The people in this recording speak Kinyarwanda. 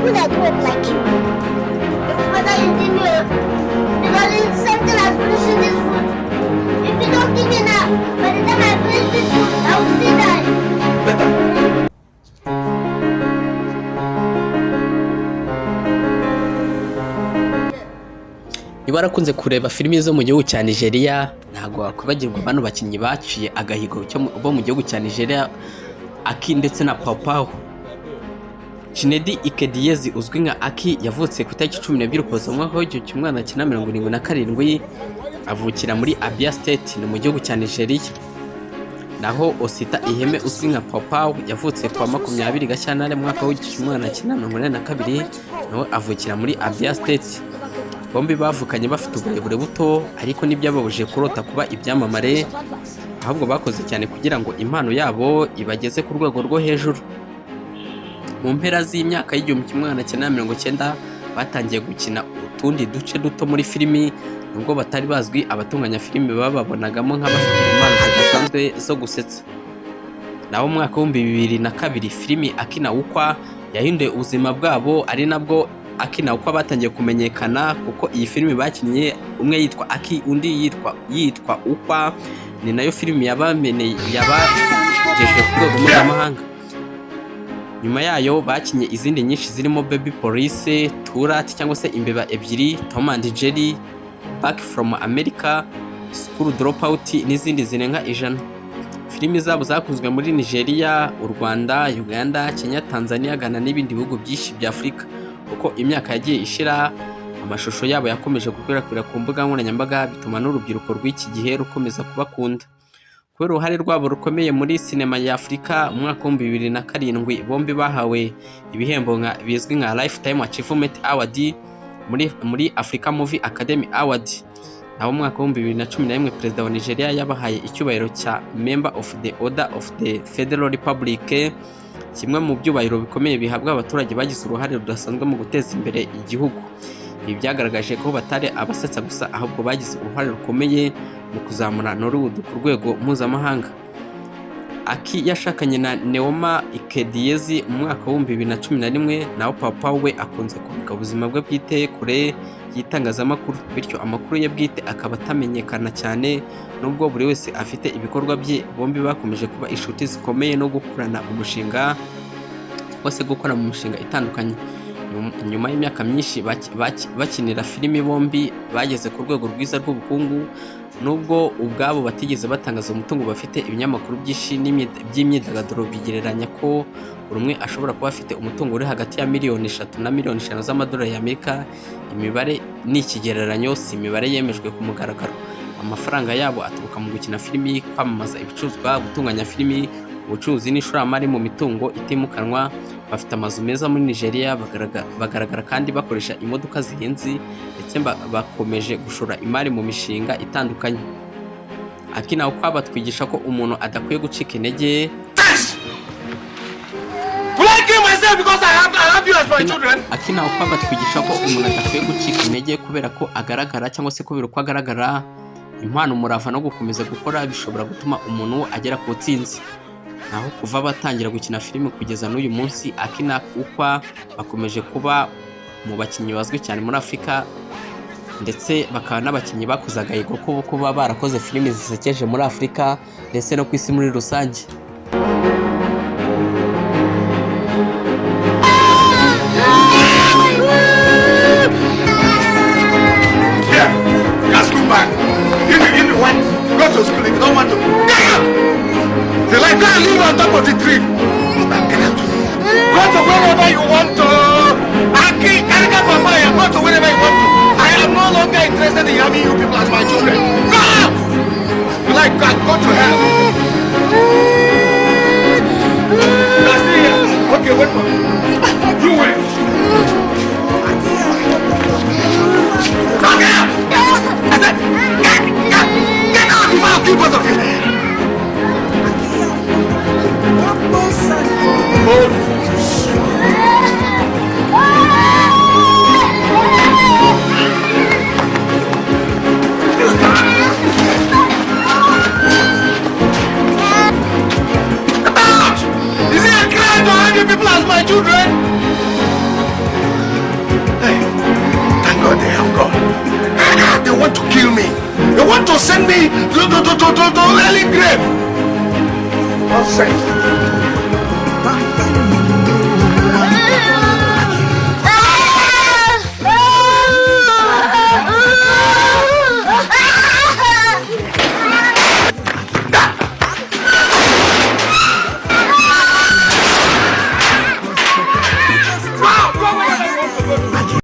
when I grow up like you. Your father is engineer. Because it's something as finishing this food. If you don't give me now, by the time I finish this food, I will still die. niba warakunze kureba filimi zo mu gihugu cya Nigeria ntabwo wakwibagirwa bano bakinnyi baciye agahigo bo mu gihugu cya Nigeria Aki ndetse na Papaho. Chinedi Ikediezi uzwi nka Aki yavutse ku itariki 12 Ukuboza mu mwaka w'1977 avukira muri Abia State ni mu gihugu cya Nigeria. Naho Osita Iheme uzwi nka Papaho yavutse kwa 20 Gashyantare mu mwaka w'1982 nawe avukira muri Abia State. Bombi bavukanye bafite uburebure buto ariko n'ibyababuje kurota kuba ibyamamare, ahubwo bakoze cyane kugira ngo impano yabo ibageze ku rwego rwo hejuru. Mu mpera z'imyaka y'1990 batangiye gukina utundi duce duto muri filimi, nubwo batari bazwi abatunganya filimi bababonagamo nk'abafite impano zidasanzwe zo gusetsa. Naho mu mwaka w'2002 filimi Akina Ukwa yahinduye ubuzima bwabo, ari nabwo Akina Ukwa batangiye kumenyekana kuko iyi filimi bakinnye umwe yitwa Aki undi yitwa Ukwa, ni nayo filimi yabagejeje ku rwego mpuzamahanga. Nyuma yayo bakinnye izindi nyinshi zirimo Baby Police, Turat cyangwa se Imbeba ebyiri, Tom and Jerry, Back from America, School Dropout n'izindi zirenga 100. Filimi zabo zakunzwe muri Nigeria, u Rwanda, Uganda, Kenya, Tanzania, Ghana n'ibindi bihugu byinshi bya Afurika. Uko imyaka yagiye ishira amashusho yabo yakomeje gukwirakwira ku mbuga nkoranyambaga, bituma n'urubyiruko rw'iki gihe rukomeza kubakunda. Kubera uruhare rwabo rukomeye muri sinema ya Afurika, mu mwaka wa 2007 bombi bahawe ibihembo bizwi nka Lifetime Achievement Award muri Africa Movie Academy Award. Naho mu mwaka wa 2011 perezida wa Nigeria yabahaye icyubahiro cya Member of the Order of the Federal Republic, kimwe mu byubahiro bikomeye bihabwa abaturage bagize uruhare rudasanzwe mu guteza imbere igihugu. Ibi byagaragaje ko batari abasetsa gusa, ahubwo bagize uruhare rukomeye mu kuzamura Nollywood ku rwego mpuzamahanga. Aki yashakanye na Neoma Ikediezi mu mwaka wa 2011, naho Papa we akunze kubika ubuzima bwe bwite kure y'itangazamakuru, bityo amakuru ye bwite akaba atamenyekana cyane. Nubwo buri wese afite ibikorwa bye, bombi bakomeje kuba inshuti zikomeye no gukorana umushinga wose gukora mu mishinga itandukanye. Nyuma y'imyaka myinshi bakinira filimi, bombi bageze ku rwego rwiza rw'ubukungu, nubwo ubwabo batigeze batangaza umutungo bafite. Ibinyamakuru by'imyidagaduro bigereranya ko buri umwe ashobora kuba afite umutungo uri hagati ya miliyoni 3 na miliyoni 5 z'amadolari y'Amerika. Imibare ni ikigereranyo, si imibare yemejwe ku mugaragaro. Amafaranga yabo aturuka mu gukina filimi, kwamamaza ibicuruzwa, gutunganya filimi, ubucuruzi n'ishoramari mu mitungo itimukanwa. Bafite amazu meza muri Nigeria, bagaragara kandi bakoresha imodoka zihenze, ndetse bakomeje gushora imari mu mishinga itandukanye. Akina Ukwa batwigisha ko umuntu adakwiye gucika intege. Akina Ukwa batwigisha ko umuntu adakwiye gucika intege kubera ko agaragara cyangwa se kubera uko agaragara. Impano, umurava no gukomeza gukora bishobora gutuma umuntu agera ku butsinzi. Naho kuva batangira gukina filimi kugeza n'uyu munsi, Akina Ukwa bakomeje kuba mu bakinnyi bazwi cyane muri Afurika, ndetse bakaba n'abakinnyi bakoze agahigo ko kuba barakoze filimi zisekeje muri Afurika ndetse no ku isi muri rusange. On top of the tree. Go to wherever you want to. Aki, Erika Papaya, go to wherever you want to. I am no longer interested in having you people as my children. Go out! You like God, go to hell. Now stay here. Okay, wait for me. You wait. Get out! I said, get out before I kill both of you. Is it a crime to have you people as my children? God. They want to kill me. They want to send me to early grave. Nonsense.